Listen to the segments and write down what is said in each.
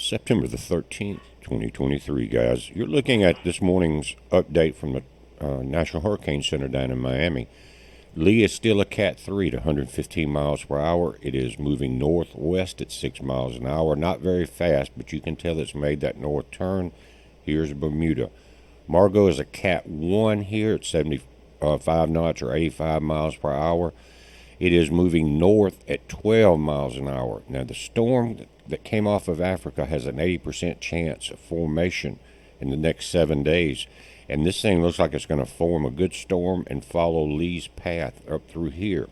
September the 13th, 2023, guys. You're looking at this morning's update from the National Hurricane Center down in Miami. Lee is still a Cat 3 at 115 miles per hour. It is moving northwest at 6 miles an hour. Not very fast, but you can tell it's made that north turn. Here's Bermuda. Margot is a Cat 1 here at 75 knots or 85 miles per hour. It is moving north at 12 miles an hour. Now, the storm that came off of Africa has an 80% chance of formation in the next 7 days. And this thing looks like it's going to form a good storm and follow Lee's path up through here.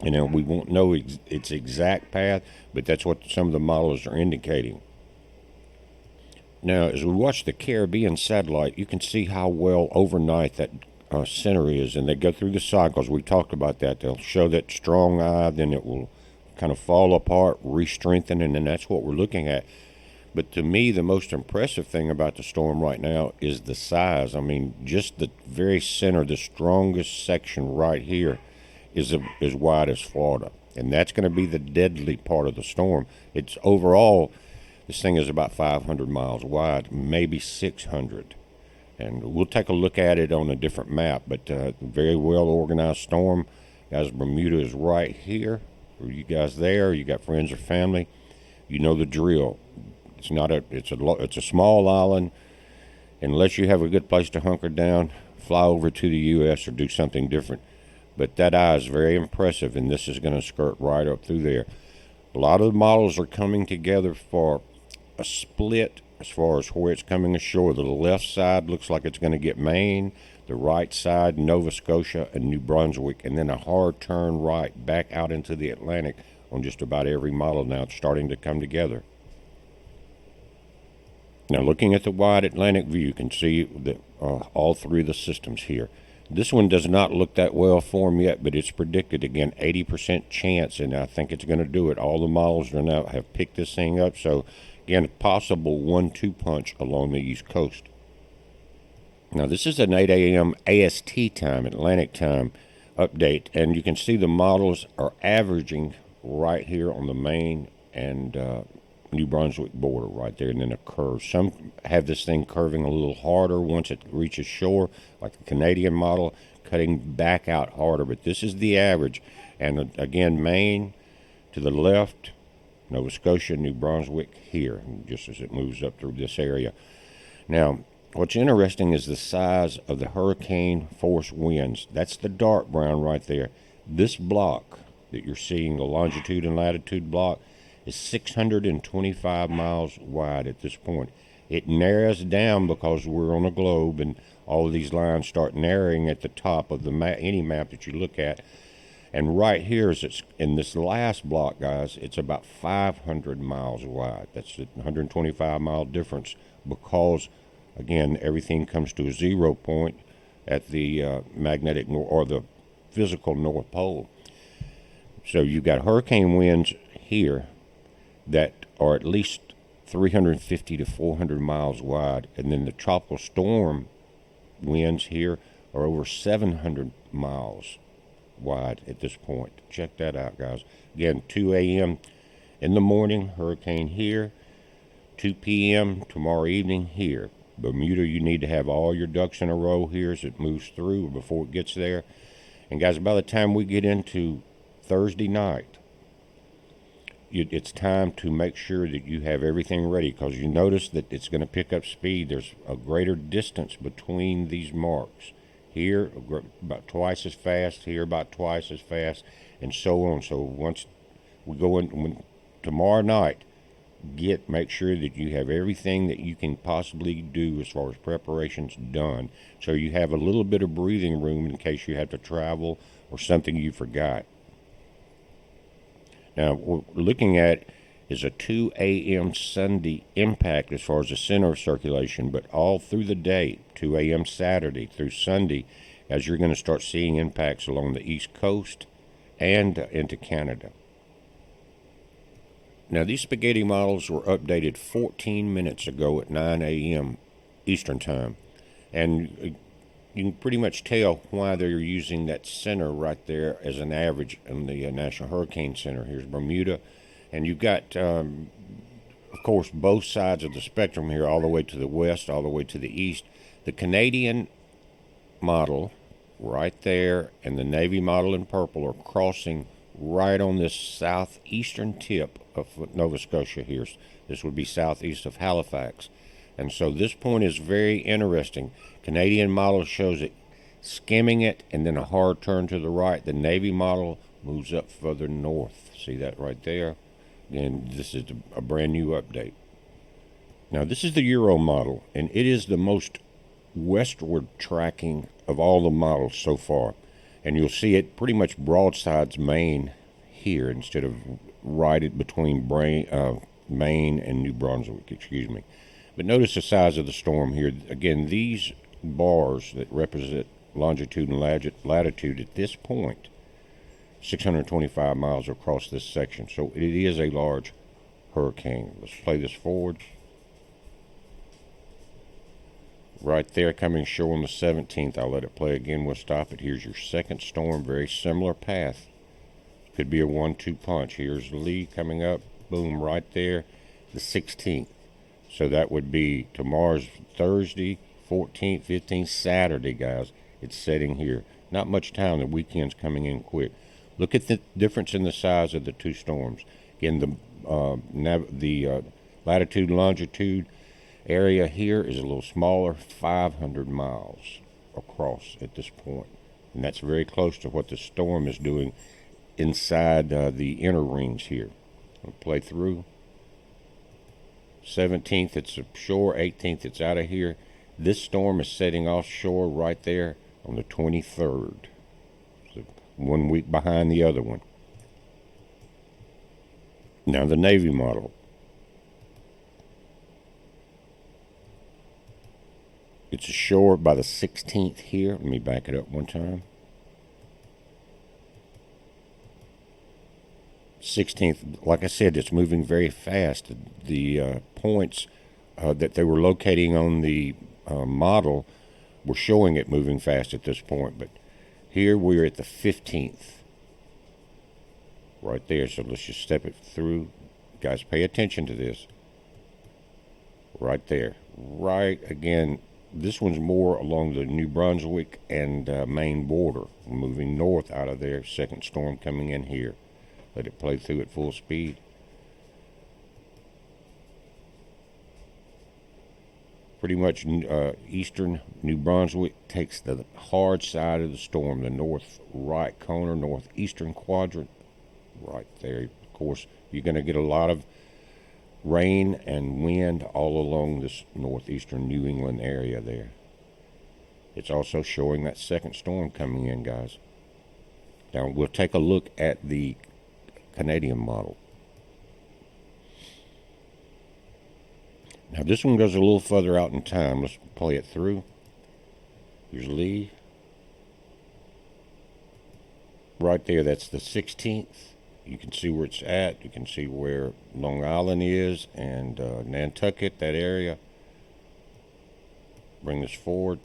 And then we won't know its exact path, but that's what some of the models are indicating. Now, as we watch the Caribbean satellite, you can see how well overnight that center is, and they go through the cycles. We talked about that. They'll show that strong eye, then it will kind of fall apart, re-strengthen, and then that's what we're looking at. But to me, the most impressive thing about the storm right now is the size. I mean, just the very center, the strongest section right here is as wide as Florida. And that's going to be the deadly part of the storm. It's overall, this thing is about 500 miles wide, maybe 600. And we'll take a look at it on a different map, but very well organized storm. Guys, Bermuda is right here. Are you guys there? You got friends or family? You know the drill. It's a small island. Unless you have a good place to hunker down, fly over to the U.S. or do something different. But that eye is very impressive, and this is going to skirt right up through there. A lot of the models are coming together for a split as far as where it's coming ashore. The left side looks like it's going to get Maine, the right side Nova Scotia and New Brunswick, and then a hard turn right back out into the Atlantic on just about every model now. It's starting to come together. Now, looking at the wide Atlantic view, you can see that all three of the systems here. This one does not look that well formed yet, but it's predicted, again, 80% chance, and I think it's going to do it. All the models are now have picked this thing up, so again, a possible 1-2 punch along the East Coast. Now, this is an 8 a.m. AST time, Atlantic time update, and you can see the models are averaging right here on the Maine and New Brunswick border right there, and then a curve. Some have this thing curving a little harder once it reaches shore, like the Canadian model, cutting back out harder, but this is the average. And again, Maine to the left, Nova Scotia, New Brunswick here, just as it moves up through this area. Now, what's interesting is the size of the hurricane force winds. That's the dark brown right there. This block that you're seeing, the longitude and latitude block, is 625 miles wide at this point. It narrows down because we're on a globe, and all of these lines start narrowing at the top of the any map that you look at. And right here is it's in this last block, guys. It's about 500 miles wide. That's a 125-mile difference because, again, everything comes to a 0 point at the magnetic or the physical North Pole. So you've got hurricane winds here that are at least 350 to 400 miles wide, and then the tropical storm winds here are over 700 miles wide at this point. Check that out, guys. Again, 2 a.m. in the morning, hurricane here. 2 p.m. tomorrow evening here. Bermuda, you need to have all your ducks in a row here as it moves through or before it gets there. And guys, by the time we get into Thursday night, it's time to make sure that you have everything ready, because you notice that it's going to pick up speed. There's a greater distance between these marks. Here, about twice as fast, here about twice as fast, and so on. So once we go in tomorrow night, make sure that you have everything that you can possibly do as far as preparations done, so you have a little bit of breathing room in case you have to travel or something you forgot. Now, what we're looking at is a 2 a.m. Sunday impact as far as the center of circulation, but all through the day, 2 a.m. Saturday through Sunday, as you're going to start seeing impacts along the East Coast and into Canada. Now, these spaghetti models were updated 14 minutes ago at 9 a.m. Eastern Time, and you can pretty much tell why they're using that center right there as an average in the National Hurricane Center. Here's Bermuda, and you've got of course, both sides of the spectrum here, all the way to the west, all the way to the east. The Canadian model right there and the Navy model in purple are crossing right on this southeastern tip of Nova Scotia here. This would be southeast of Halifax. And so this point is very interesting. Canadian model shows it skimming it and then a hard turn to the right. The Navy model moves up further north. See that right there? And this is a brand new update. Now this is the Euro model, and it is the most westward tracking of all the models so far. And you'll see it pretty much broadsides Maine here instead of right between Maine and New Brunswick, excuse me. But notice the size of the storm here. Again, these bars that represent longitude and latitude at this point, 625 miles across this section. So it is a large hurricane. Let's play this forward. Right there, coming shore on the 17th. I'll let it play again. We'll stop it. Here's your second storm. Very similar path. Could be a 1-2 punch. Here's Lee coming up. Boom, right there. The 16th. So that would be tomorrow's Thursday, 14th, 15th, Saturday, guys. It's setting here. Not much time. The weekend's coming in quick. Look at the difference in the size of the two storms. Again, the latitude and longitude area here is a little smaller, 500 miles across at this point. And that's very close to what the storm is doing inside the inner rings here. I'll play through. 17th, it's ashore. 18th, it's out of here. This storm is setting offshore right there on the 23rd. So 1 week behind the other one. Now the Navy model. It's ashore by the 16th here. Let me back it up one time. 16th, like I said, it's moving very fast. The points that they were locating on the model were showing it moving fast at this point. But here we're at the 15th. Right there. So let's just step it through. Guys, pay attention to this. Right there. Right again. This one's more along the New Brunswick and Maine border, moving north out of there. Second storm coming in here. Let it play through at full speed. Pretty much eastern New Brunswick takes the hard side of the storm, the north right corner, northeastern quadrant. Right there. Of course, you're going to get a lot of rain and wind all along this northeastern New England area there. It's also showing that second storm coming in, guys. Now we'll take a look at the Canadian model. Now this one goes a little further out in time. Let's play it through. Here's Lee. Right there, that's the 16th. You can see where it's at. You can see where Long Island is and Nantucket, that area. Bring this forward.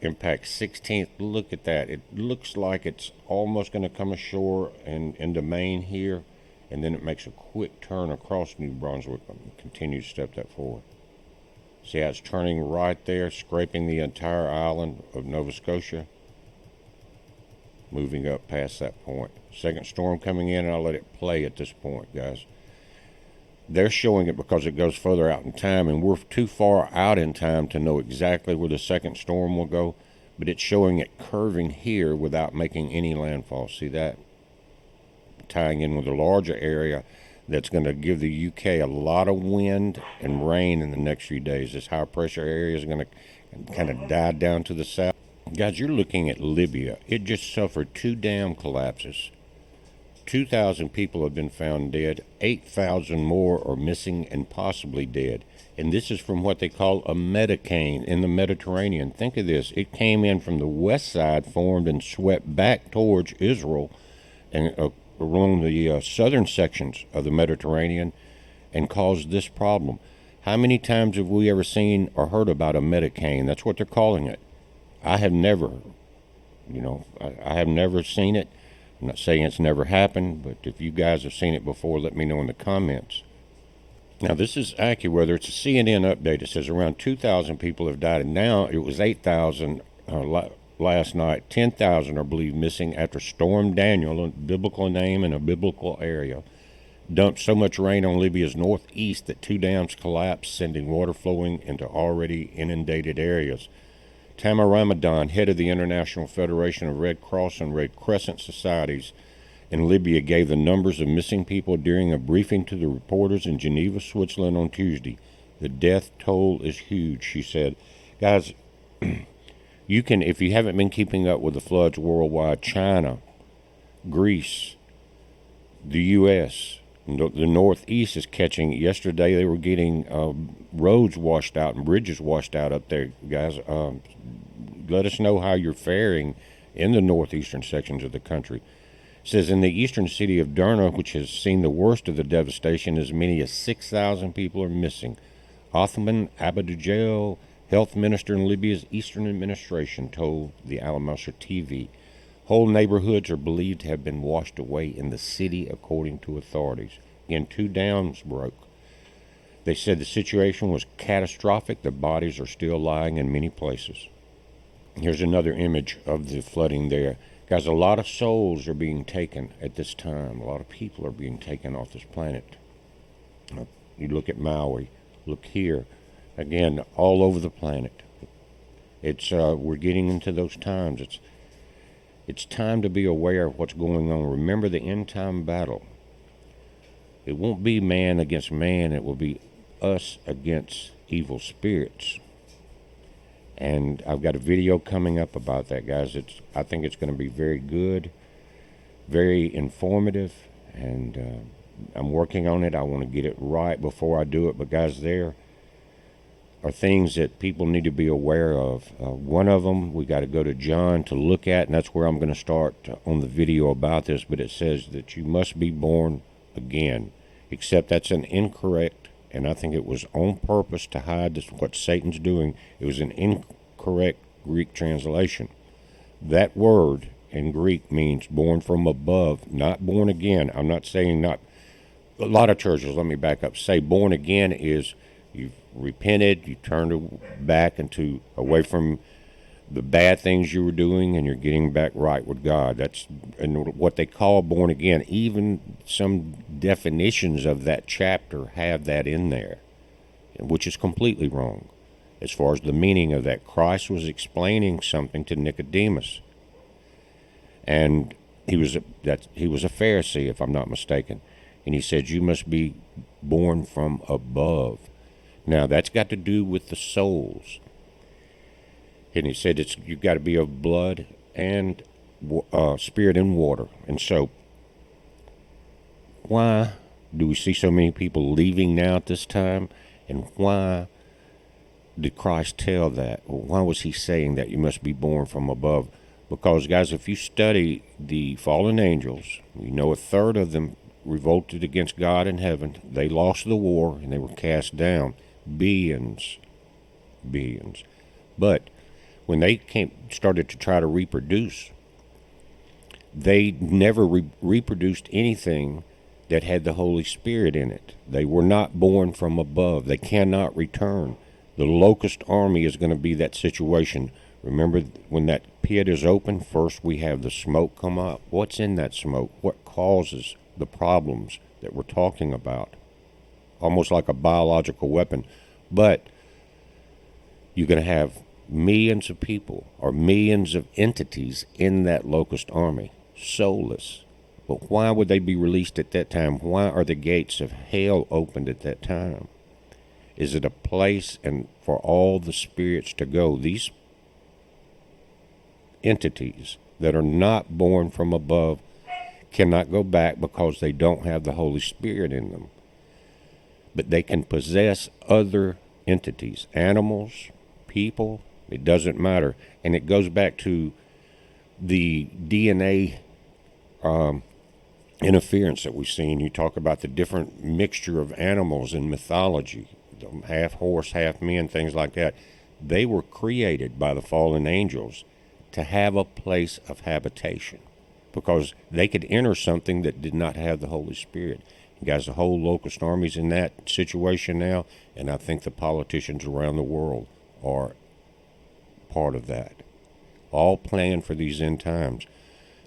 Impact 16th. Look at that. It looks like it's almost going to come ashore and into Maine here. And then it makes a quick turn across New Brunswick and continue to step that forward. See how it's turning right there, scraping the entire island of Nova Scotia. Moving up past that point. Second storm coming in, and I'll let it play at this point, guys. They're showing it because it goes further out in time, and we're too far out in time to know exactly where the second storm will go, but it's showing it curving here without making any landfall. See that? Tying in with a larger area that's going to give the UK a lot of wind and rain in the next few days. This high pressure area is going to kind of die down to the south. Guys, you're looking at Libya. It just suffered 2 dam collapses. 2,000 people have been found dead. 8,000 more are missing and possibly dead. And this is from what they call a metacane in the Mediterranean. Think of this. It came in from the west side, formed and swept back towards Israel and along the southern sections of the Mediterranean and caused this problem. How many times have we ever seen or heard about a metacane? That's what they're calling it. I have never, I have never seen it. I'm not saying it's never happened, but if you guys have seen it before, let me know in the comments. Now, this is AccuWeather. It's a CNN update. It says around 2,000 people have died, and now it was 8,000 last night. 10,000 are believed missing after Storm Daniel, a biblical name in a biblical area, dumped so much rain on Libya's northeast that 2 dams collapsed, sending water flowing into already inundated areas. Tamar Ramadan, head of the International Federation of Red Cross and Red Crescent Societies in Libya, gave the numbers of missing people during a briefing to the reporters in Geneva, Switzerland on Tuesday. The death toll is huge, she said. Guys, you can, if you haven't been keeping up with the floods worldwide, China, Greece, the U.S., the Northeast is catching. Yesterday they were getting roads washed out and bridges washed out up there, guys. Let us know how you're faring in the northeastern sections of the country. It says in the eastern city of Derna, which has seen the worst of the devastation, as many as 6,000 people are missing. Othman Abdujal, health minister in Libya's eastern administration, told the Al Masr TV. Whole neighborhoods are believed to have been washed away in the city, according to authorities. Again, 2 dams broke. They said the situation was catastrophic. The bodies are still lying in many places. Here's another image of the flooding there. Guys, a lot of souls are being taken at this time. A lot of people are being taken off this planet. You look at Maui. Look here. Again, all over the planet. It's we're getting into those times. It's time to be aware of what's going on. Remember the end-time battle. It won't be man against man. It will be us against evil spirits. And I've got a video coming up about that, guys. I think it's going to be very good, very informative, and I'm working on it. I want to get it right before I do it. But, guys, there are things that people need to be aware of. One of them we got to go to John to look at, and that's where I'm going to start on the video about this. But it says that you must be born again, except that's an incorrect, and I think it was on purpose to hide this, what Satan's doing. It was an incorrect Greek translation. That word in Greek means born from above, not born again. I'm not saying not. A lot of churches, let me back up, say born again is you've repented, you turned back into away from the bad things you were doing, and you're getting back right with God. That's and what they call born again. Even some definitions of that chapter have that in there, which is completely wrong as far as the meaning of that. Christ was explaining something to Nicodemus, and he was a Pharisee, if I'm not mistaken, and he said, you must be born from above. Now, that's got to do with the souls. And he said you've got to be of blood and spirit and water. And so, why do we see so many people leaving now at this time? And why did Christ tell that? Why was he saying that you must be born from above? Because, guys, if you study the fallen angels, you know a third of them revolted against God in heaven. They lost the war, and they were cast down. Billions. But when they started to try to reproduce, they never reproduced anything that had the Holy Spirit in it. They were not born from above. They cannot return. The locust army is going to be that situation. Remember, when that pit is open, first we have the smoke come up. What's in that smoke? What causes the problems that we're talking about? Almost like a biological weapon. But you're going to have millions of people or millions of entities in that locust army, soulless. But why would they be released at that time? Why are the gates of hell opened at that time? Is it a place and for all the spirits to go? These entities that are not born from above cannot go back because they don't have the Holy Spirit in them. But they can possess other entities, animals, people. It doesn't matter. And it goes back to the DNA interference that we've seen. You talk about the different mixture of animals in mythology, half horse, half men, things like that. They were created by the fallen angels to have a place of habitation. because they could enter something that did not have the Holy Spirit. Guys, the whole locust army's in that situation now, and I think the politicians around the world are part of that, all planned for these end times.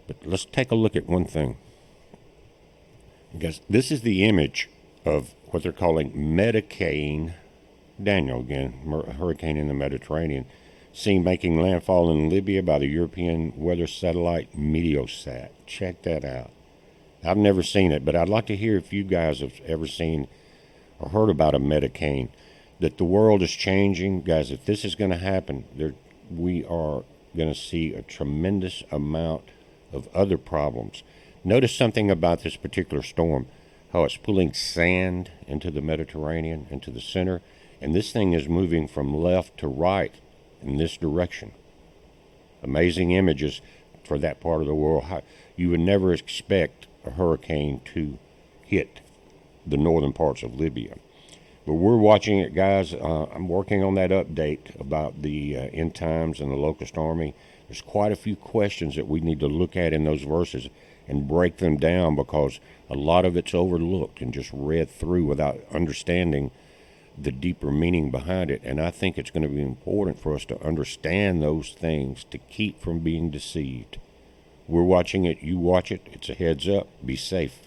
But let's take a look at one thing. Guys, this is the image of what they're calling Medicane Daniel, again, hurricane in the Mediterranean, seen making landfall in Libya by the European weather satellite Meteosat. Check that out. I've never seen it, but I'd like to hear if you guys have ever seen or heard about a Medicane. That the world is changing. Guys, if this is going to happen, we are going to see a tremendous amount of other problems. Notice something about this particular storm, how it's pulling sand into the Mediterranean, into the center, and this thing is moving from left to right in this direction. Amazing images for that part of the world. You would never expect a hurricane to hit the northern parts of Libya. But we're watching it, guys. I'm working on that update about the end times and the locust army. There's quite a few questions that we need to look at in those verses and break them down, because a lot of it's overlooked and just read through without understanding the deeper meaning behind it. And I think it's going to be important for us to understand those things to keep from being deceived. We're watching it. You watch it. It's a heads up. Be safe.